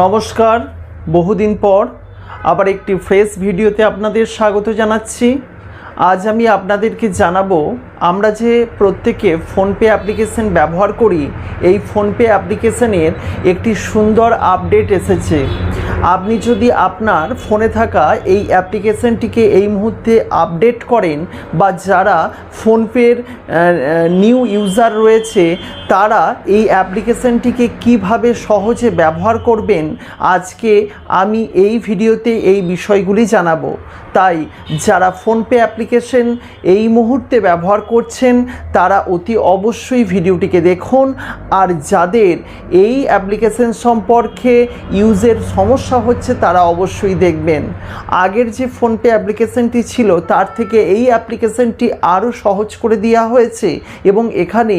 নমস্কার, বহুদিন পর আবার একটি ফ্রেশ ভিডিওতে আপনাদের স্বাগত জানাচ্ছি। আজ আমি আপনাদেরকে জানাবো আমরা যে প্রত্যেকে ফোনপে অ্যাপ্লিকেশন ব্যবহার করি, এই ফোনপে অ্যাপ্লিকেশনের একটি সুন্দর আপডেট এসেছে। আপনি যদি আপনার ফোনে থাকা এই অ্যাপ্লিকেশনটিকে এই মুহূর্তে আপডেট করেন বা যারা ফোনপের নিউ ইউজার রয়েছে তারা এই অ্যাপ্লিকেশনটিকে কিভাবে সহজে ব্যবহার করবেন, আজকে আমি এই ভিডিওতে এই বিষয়গুলি জানাবো। তাই যারা ফোনপে অ্যাপ্লিকেশন এই মুহূর্তে ব্যবহার করছেন তারা অতি অবশ্যই ভিডিওটিকে দেখুন। আর যাদের এই অ্যাপ্লিকেশন সম্পর্কে ইউজের সমস্যা হচ্ছে তারা অবশ্যই দেখবেন। আগের যে ফোনপে অ্যাপ্লিকেশনটি ছিল তার থেকে এই অ্যাপ্লিকেশনটি আরও সহজ করে দেওয়া হয়েছে এবং এখানে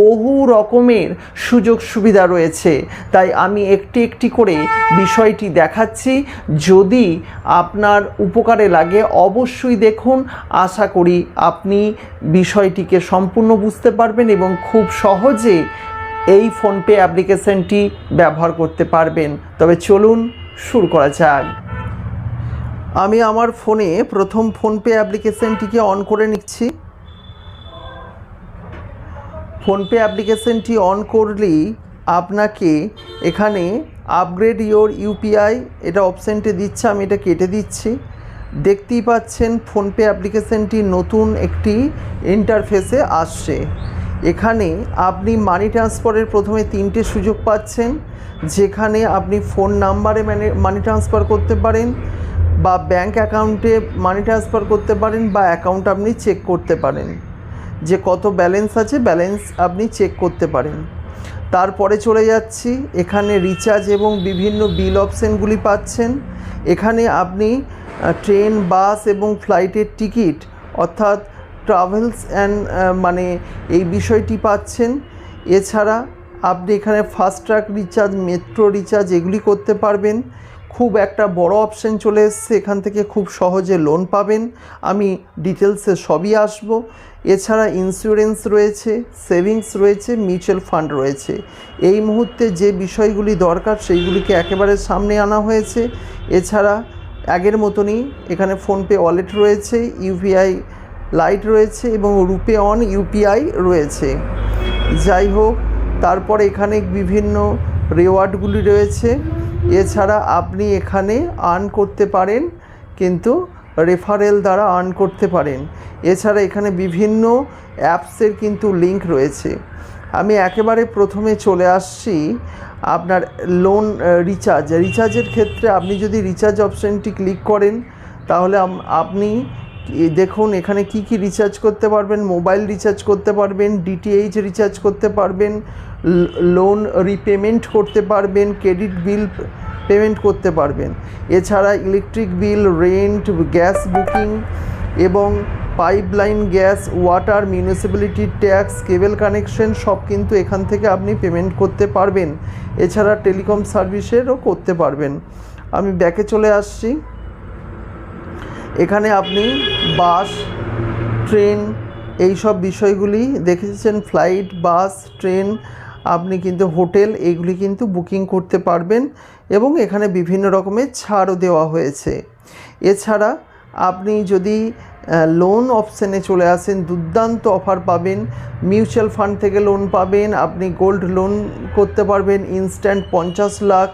বহু রকমের সুযোগ সুবিধা রয়েছে। তাই আমি একটি একটি করে বিষয়টি দেখাচ্ছি, যদি আপনার উপকারে লাগে অবশ্যই দেখুন। আশা করি আপনি বিষয়টিকে সম্পূর্ণ বুঝতে পারবেন এবং খুব সহজে এই ফোনপে অ্যাপ্লিকেশনটি ব্যবহার করতে পারবেন। তবে চলুন শুরু করা যাক। আমি আমার ফোনে প্রথম ফোনপে অ্যাপ্লিকেশনটিকে অন করে নিচ্ছি। ফোনপে অ্যাপ্লিকেশনটি অন করলেই আপনাকে এখানে আপগ্রেড ইওর ইউপিআই এটা অপশানটি দিচ্ছে, আমি এটা কেটে দিচ্ছি। দেখতেই পাচ্ছেন ফোনপে অ্যাপ্লিকেশনটি নতুন একটি ইন্টারফেসে আসছে। এখানে আপনি মানি ট্রান্সফারের প্রথমে 3টে সুযোগ পাচ্ছেন, যেখানে আপনি ফোন নাম্বারে মানি ট্রান্সফার করতে পারেন বা ব্যাঙ্ক অ্যাকাউন্টে মানি ট্রান্সফার করতে পারেন বা অ্যাকাউন্ট আপনি চেক করতে পারেন, যে কত ব্যালেন্স আছে ব্যালেন্স আপনি চেক করতে পারেন। তারপরে চলে যাচ্ছি, এখানে রিচার্জ এবং বিভিন্ন বিল অপশানগুলি পাচ্ছেন। এখানে আপনি ট্রেন, বাস এবং ফ্লাইটের টিকিট অর্থাৎ ট্রাভেলস অ্যান্ড মানে এই বিষয়টি পাচ্ছেন। এছাড়া আপনি এখানে fast track recharge, metro recharge এগুলি করতে পারবেন। খুব একটা বড় অপশান চলে এসছে, এখান থেকে খুব সহজে লোন পাবেন। আমি ডিটেলসে সবই আসব। এছাড়া ইন্স্যুরেন্স রয়েছে, সেভিংস রয়েছে, মিউচুয়াল ফান্ড রয়েছে। এই মুহূর্তে যে বিষয়গুলি দরকার সেইগুলিকে একেবারে সামনে আনা হয়েছে। এছাড়া আগের মতনই এখানে ফোনপে ওয়ালেট রয়েছে, ইউপিআই লাইট রয়েছে এবং রুপে অন ইউপিআই রয়েছে। যাই হোক, তারপরে এখানে বিভিন্ন রিওয়ার্ডগুলি রয়েছে। এছাড়া আপনি এখানে আর্ন করতে পারেন, কিন্তু রেফারেল দ্বারা আর্ন করতে পারেন। এছাড়া এখানে বিভিন্ন অ্যাপসের কিন্তু লিঙ্ক রয়েছে। আমি একেবারে প্রথমে চলে আসছি আপনার লোন রিচার্জের ক্ষেত্রে। আপনি যদি রিচার্জ অপশানটি ক্লিক করেন তাহলে আপনি দেখুন এখানে কি কি রিচার্জ করতে পারবেন। মোবাইল রিচার্জ করতে পারবেন, ডিটিএইচ রিচার্জ করতে পারবেন, লোন রিপেমেন্ট করতে পারবেন, ক্রেডিট বিল পেমেন্ট করতে পারবেন। এছাড়া electric bill, rent, gas booking এবং pipeline gas, water, municipality tax, cable connection সব কিন্তু এখান থেকে আপনি পেমেন্ট করতে পারবেন। এছাড়া টেলিকম সার্ভিসেরও করতে পারবেন। আমি ব্যাকে চলে আসছি। এখানে আপনি বাস, ট্রেন এই সব বিষয়গুলি দেখেছেন, ফ্লাইট, বাস, ট্রেন, আপনি কিন্তু হোটেল এইগুলি কিন্তু বুকিং করতে পারবেন এবং এখানে বিভিন্ন রকমের ছাড়ও দেওয়া হয়েছে। এছাড়া আপনি যদি লোন অপশানে চলে আসেন দুর্দান্ত অফার পাবেন। মিউচুয়াল ফান্ড থেকে লোন পাবেন, আপনি গোল্ড লোন করতে পারবেন ইনস্ট্যান্ট 50 লাখ।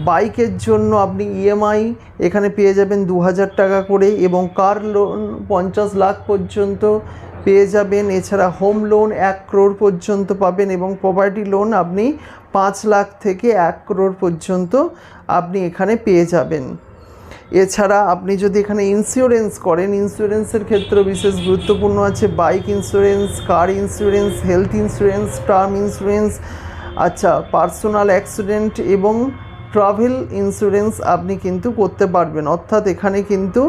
বাইকের জন্য আপনি ইএমআই এখানে পেয়ে যাবেন 2000 টাকা করে এবং কার লোন 50 লাখ পর্যন্ত পেয়ে যাবেন। এছাড়া হোম লোন 1 crore পর্যন্ত পাবেন এবং প্রপার্টি লোন আপনি 5 লাখ থেকে 1 crore পর্যন্ত আপনি এখানে পেয়ে যাবেন। এছাড়া আপনি যদি এখানে ইন্স্যুরেন্স করেন, ইন্স্যুরেন্সের ক্ষেত্রে বিশেষ গুরুত্বপূর্ণ আছে বাইক ইন্স্যুরেন্স, কার insurance, health insurance, term insurance, personal accident এবং ট্রাভেল ইন্স্যুরেন্স আপনি কিন্তু করতে পারবেন। অর্থাৎ এখানে কিন্তু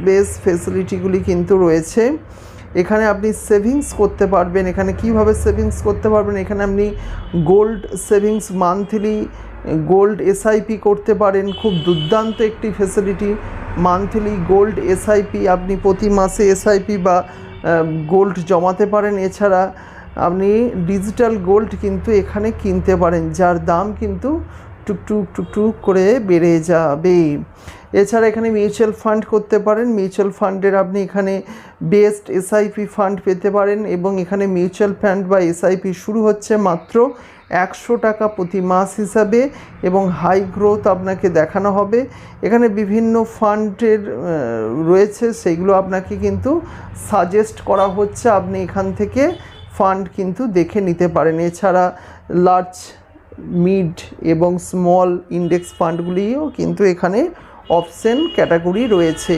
বেস ফেসিলিটিগুলি কিন্তু রয়েছে। এখানে আপনি সেভিংস করতে পারবেন। এখানে কিভাবে সেভিংস করতে পারবেন, এখানে আপনি gold savings, monthly gold SIP করতে পারেন। খুব দুর্দান্ত একটি ফেসিলিটি, মান্থলি গোল্ড এসআইপি, আপনি প্রতি মাসে এসআইপি বা গোল্ড জমাতে পারেন। এছাড়া আপনি ডিজিটাল গোল্ড কিন্তু এখানে কিনতে পারেন, যার দাম কিন্তু টুকটুক টুকটুক করে বেড়ে যাবে। এছাড়া এখানে মিউচুয়াল ফান্ড করতে পারেন। মিউচুয়াল ফান্ডের আপনি এখানে বেস্ট এসআইপি ফান্ড পেতে পারেন এবং এখানে মিউচুয়াল ফান্ড বা এসআইপি শুরু হচ্ছে মাত্র 100 টাকা প্রতি মাস হিসাবে এবং হাই গ্রোথ আপনাকে দেখানো হবে। এখানে বিভিন্ন ফান্ডের রয়েছে, সেগুলো আপনাকে কিন্তু সাজেস্ট করা হচ্ছে, আপনি এখান থেকে ফান্ড কিন্তু দেখে নিতে পারেন। এছাড়া লার্জ, মিড এবং স্মল ইন্ডেক্স ফান্ডগুলিও কিন্তু এখানে অপশন ক্যাটাগরি রয়েছে।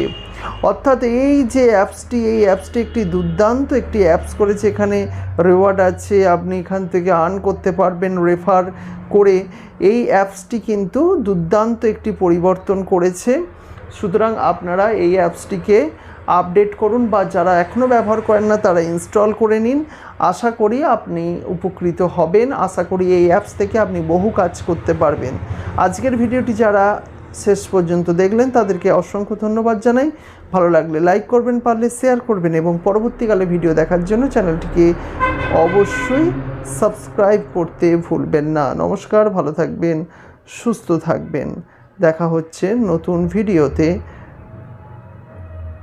অর্থাৎ এই যে অ্যাপসটি, এই অ্যাপসটি একটি দুর্দান্ত একটি অ্যাপস করেছে। এখানে রিওয়ার্ড আছে, আপনি এখান থেকে আর্ন করতে পারবেন রেফার করে। এই অ্যাপসটি কিন্তু দুর্দান্ত একটি পরিবর্তন করেছে। সুতরাং আপনারা এই অ্যাপসটিকে আপডেট করুন বা যারা এখনও ব্যবহার করেন না তারা ইনস্টল করে নিন। আশা করি আপনি উপকৃত হবেন। আশা করি এই অ্যাপস থেকে আপনি বহু কাজ করতে পারবেন। আজকের ভিডিওটি যারা শেষ পর্যন্ত দেখলেন তাদেরকে অসংখ্য ধন্যবাদ জানাই। ভালো লাগলে লাইক করবেন, পারলে শেয়ার করবেন এবং পরবর্তীকালে ভিডিও দেখার জন্য চ্যানেলটিকে অবশ্যই সাবস্ক্রাইব করতে ভুলবেন না। নমস্কার, ভালো থাকবেন, সুস্থ থাকবেন। দেখা হচ্ছে নতুন ভিডিওতে।